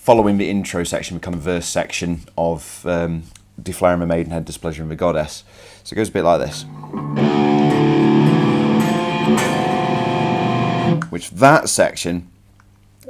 following the intro section, become a verse section of Deflowering the Maidenhead, Displeasuring the Goddess. So it goes a bit like this. Which that section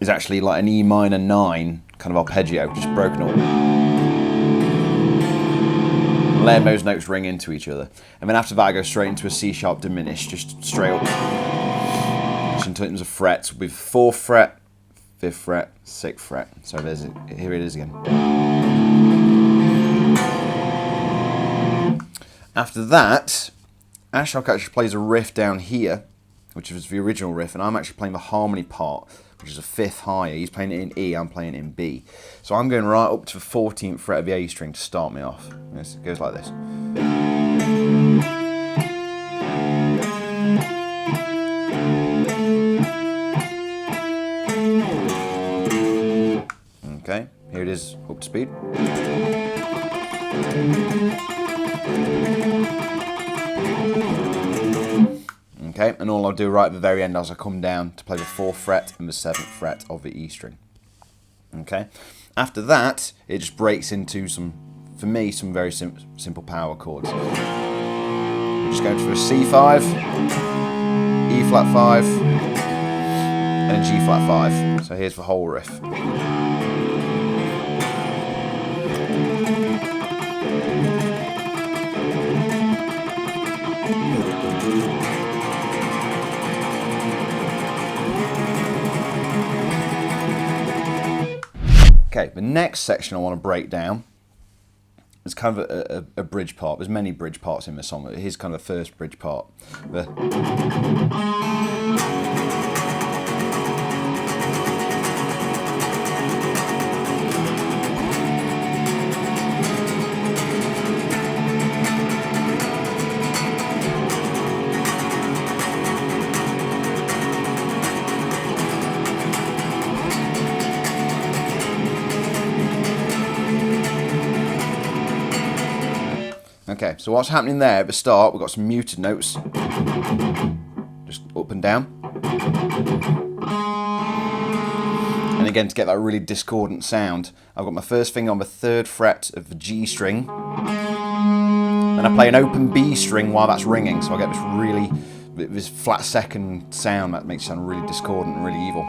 is actually like an E minor 9 kind of arpeggio, just broken up. Letting those notes ring into each other. And then after that I go straight into a C sharp diminished, just straight up. Which in terms of frets, with 4th fret, 5th fret, 6th fret. So there's it. Here it is again. After that, Ashok actually plays a riff down here, which is the original riff, and I'm actually playing the harmony part, which is a 5th higher. He's playing it in E, I'm playing it in B. So I'm going right up to the 14th fret of the A string to start me off. It goes like this. Okay, here it is, up to speed. Okay, and all I'll do right at the very end is I come down to play the 4th fret and the 7th fret of the E string. Okay, after that, it just breaks into some, for me, some very simple power chords. We're just going for a C5, E flat 5, and a G flat 5. So here's the whole riff. Okay, the next section I want to break down is kind of a bridge part. There's many bridge parts in the song. Here's kind of the first bridge part. Okay, so what's happening there at the start, we've got some muted notes, just up and down. And again, to get that really discordant sound, I've got my first finger on the 3rd fret of the G string, and I play an open B string while that's ringing, so I get this flat second sound that makes it sound really discordant and really evil.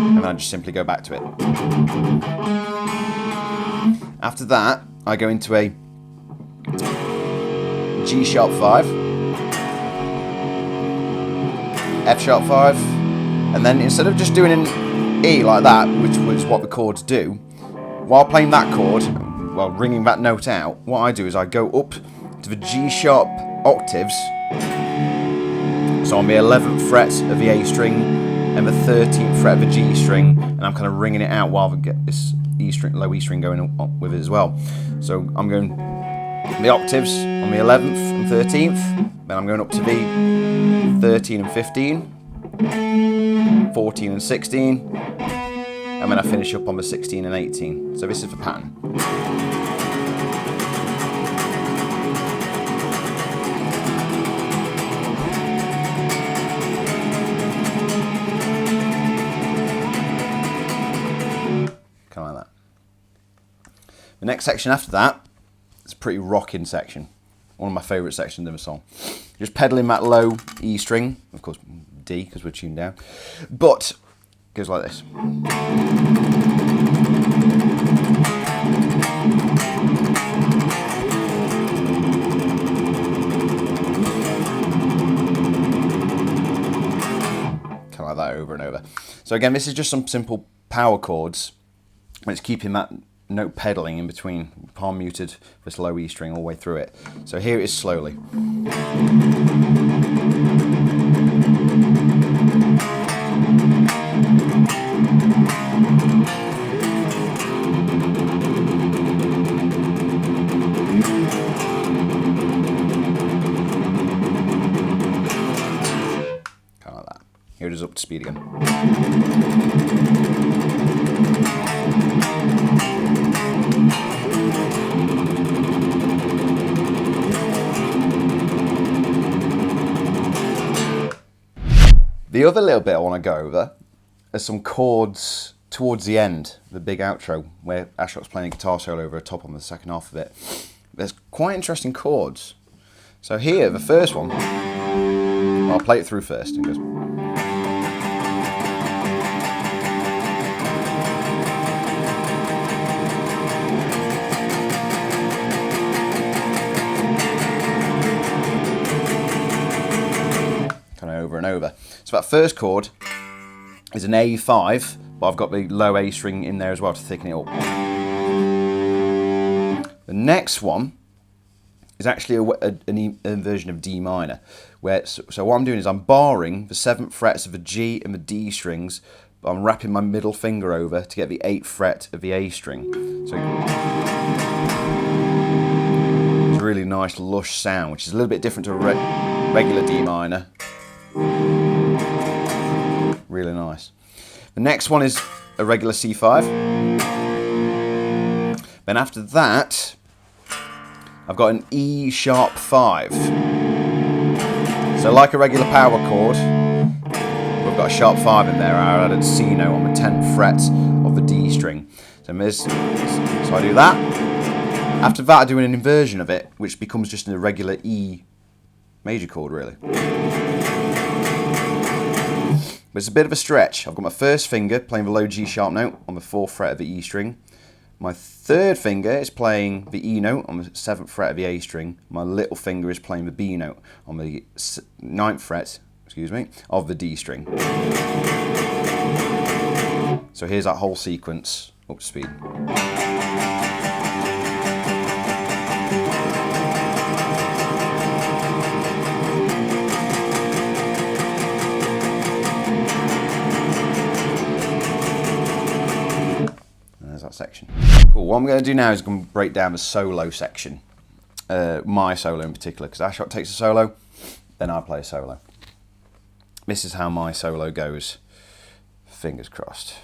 And then I just simply go back to it. After that, I go into a G sharp 5, F sharp 5, and then instead of just doing an E like that, which was what the chords do, while playing that chord, while ringing that note out, what I do is I go up to the G sharp octaves, so on the 11th fret of the A string and the 13th fret of the G string, and I'm kind of ringing it out while I get this E string, low E string going on with it as well. So I'm going the octaves on the 11th and 13th, then I'm going up to the 13 and 15, 14 and 16, and then I finish up on the 16 and 18. So this is the pattern. Kind of like that. The next section after that is a pretty rocking section. One of my favourite sections of the song. Just pedalling that low E string, of course D because we're tuned down, but it goes like this. Kind of like that over and over. So again, this is just some simple power chords, and it's keeping that note pedaling in between, palm muted, this low E string all the way through it. So here it is slowly. Kind of like that. Here it is up to speed again. The other little bit I want to go over as some chords towards the end, the big outro, where Ashot's playing a guitar solo over a top on the second half of it. There's quite interesting chords. So here, the first one, I'll play it through first. It goes. Kind of over and over. So that first chord is an A5, but I've got the low A string in there as well to thicken it up. The next one is actually a version of D minor, where so what I'm doing is I'm barring the 7th frets of the G and the D strings, but I'm wrapping my middle finger over to get the 8th fret of the A string. So it's a really nice lush sound, which is a little bit different to a regular D minor. Really nice. The next one is a regular C5. Then after that, I've got an E sharp 5. So like a regular power chord, we've got a sharp 5 in there. I added C note on the 10th fret of the D string. So I do that. After that, I do an inversion of it, which becomes just a regular E major chord, really. But it's a bit of a stretch. I've got my first finger playing the low G sharp note on the 4th fret of the E string. My third finger is playing the E note on the 7th fret of the A string. My little finger is playing the B note on the 9th fret, of the D string. So here's that whole sequence up to speed. That section. Cool. What I'm going to do now is I'm going to break down the solo section, my solo in particular, because Ashot takes a solo, then I play a solo. This is how my solo goes. Fingers crossed.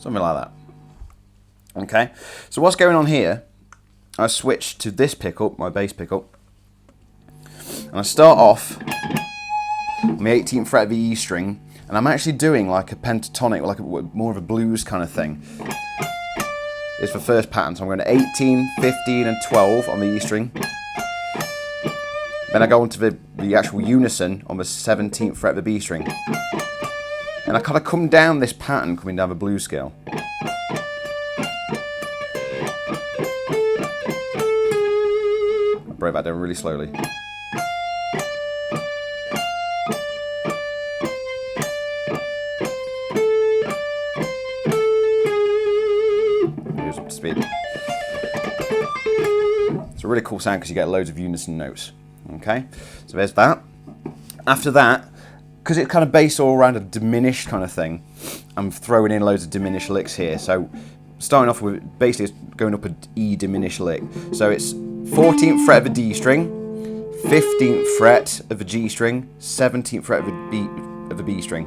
Something like that. Okay, so what's going on here, I switch to this pickup, my bass pickup, and I start off on the 18th fret of the E string, and I'm actually doing like a pentatonic, like more of a blues kind of thing. It's the first pattern, so I'm going to 18, 15 and 12 on the E string. Then I go into the actual unison on the 17th fret of the B string. And I kind of come down this pattern, coming down the blues scale. I break that down really slowly. Here's up to speed. It's a really cool sound because you get loads of unison notes. Okay, so there's that. After that, because it's kind of based all around a diminished kind of thing, I'm throwing in loads of diminished licks here. So starting off with basically going up an E diminished lick. So it's 14th fret of a D string, 15th fret of a G string, 17th fret of a B string.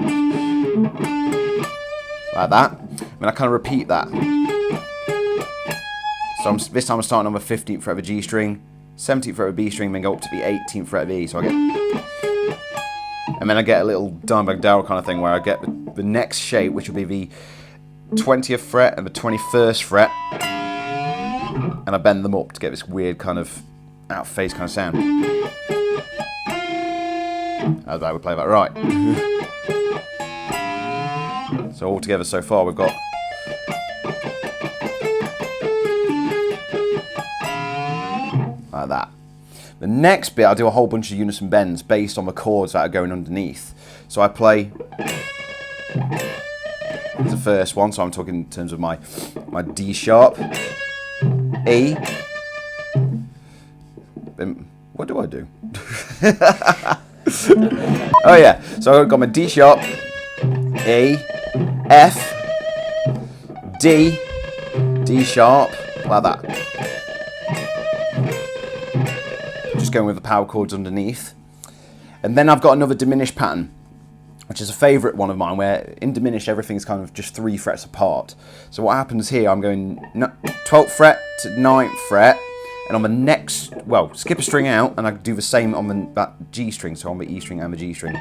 Like that. And I kind of repeat that. So this time I'm starting on the 15th fret of a G string, 17th fret of a B string, then go up to the 18th fret of E. So I get... And then I get a little Dimebag Darrell kind of thing where I get the next shape, which will be the 20th fret and the 21st fret, and I bend them up to get this weird kind of out-of-phase kind of sound. As I would play that right. So all together so far we've got... like that. The next bit, I do a whole bunch of unison bends based on the chords that are going underneath. So I play the first one, so I'm talking in terms of my D sharp, E. What do I do? Oh yeah, so I've got my D sharp, E, F, D, D sharp, like that. Just going with the power chords underneath. And then I've got another diminished pattern, which is a favourite one of mine, where in diminished everything's kind of just 3 frets apart. So what happens here, I'm going 12th fret to 9th fret, and on the next, well, skip a string out, and I do the same on that G string, so on the E string and the G string.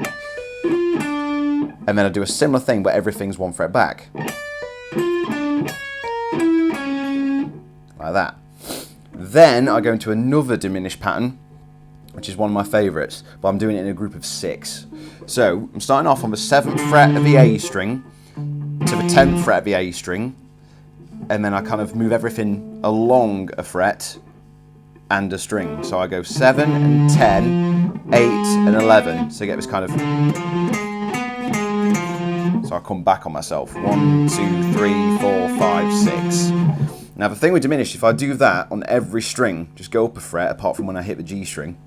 And then I do a similar thing, but everything's 1 fret back. Like that. Then I go into another diminished pattern, which is one of my favourites, but I'm doing it in a group of 6. So I'm starting off on the 7th fret of the A string to the 10th fret of the A string, and then I kind of move everything along a fret and a string. So I go 7 and 10, 8 and 11. So you get this kind of... So I come back on myself. 1, 2, 3, 4, 5, 6. Now the thing with diminished, if I do that on every string, just go up a fret, apart from when I hit the G string,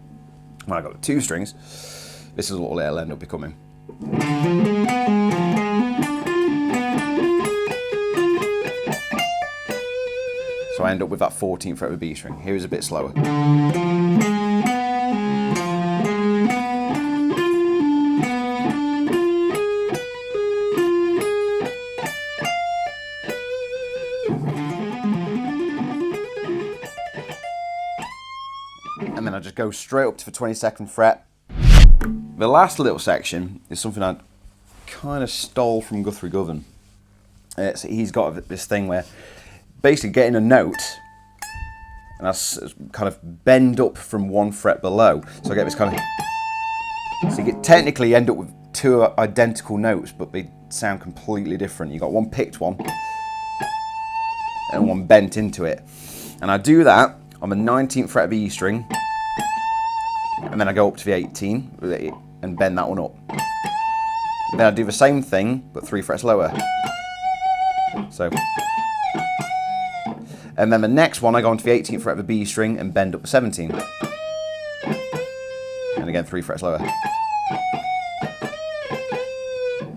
when I got the 2 strings, this is what it'll end up becoming. So I end up with that 14th fret of the B string. Here is a bit slower. And then I just go straight up to the 22nd fret. The last little section is something I kind of stole from Guthrie Govan. So he's got this thing where basically getting a note, and I kind of bend up from 1 fret below. So I get this kind of... So you technically end up with 2 identical notes, but they sound completely different. You've got one picked one, and one bent into it. And I do that on the 19th fret of the E string, and then I go up to the 18 and bend that one up. Then I do the same thing, but 3 frets lower. So, and then the next one I go onto the 18th fret of the B string and bend up the 17. And again 3 frets lower.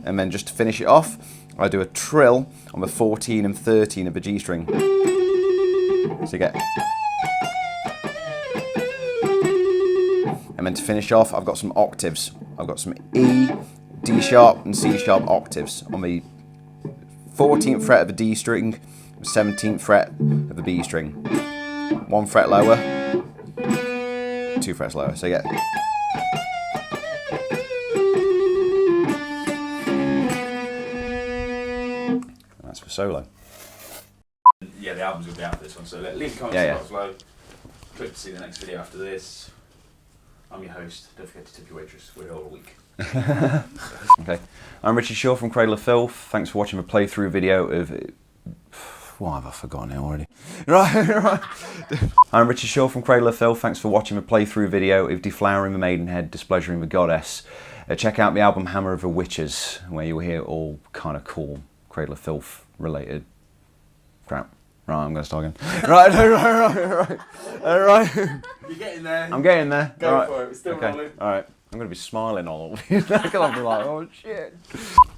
And then just to finish it off, I do a trill on the 14 and 13 of the G string. So you get... And then to finish off, I've got some octaves. I've got some E, D sharp and C sharp octaves on the 14th fret of the D string, 17th fret of the B string. 1 fret lower, 2 frets lower. So you get... That's for solo. Yeah, the albums will be out for this one, so leave a comment below. Click to see the next video after this. I'm your host. Don't forget to tip your waitress. We're here all week. Okay, I'm Richard Shaw from Cradle of Filth. Thanks for watching the playthrough video of... What have I forgotten it already? Right. I'm Richard Shaw from Cradle of Filth. Thanks for watching the playthrough video of Deflowering the Maidenhead, Displeasuring the Goddess. Check out the album Hammer of the Witches, where you'll hear all kind of cool Cradle of Filth related crap. Right, I'm going to start again. Right. You're getting there. I'm getting there. Go for it. We're still rolling. Alright. I'm going to be smiling all of these. I'm going to be like, oh shit.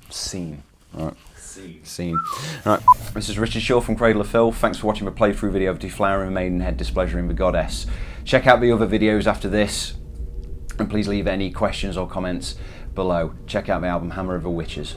Scene. Alright. Scene. Alright. This is Richard Shaw from Cradle of Filth. Thanks for watching the playthrough video of Deflowering the Maidenhead, Displeasuring the Goddess. Check out the other videos after this. And please leave any questions or comments below. Check out the album Hammer of the Witches.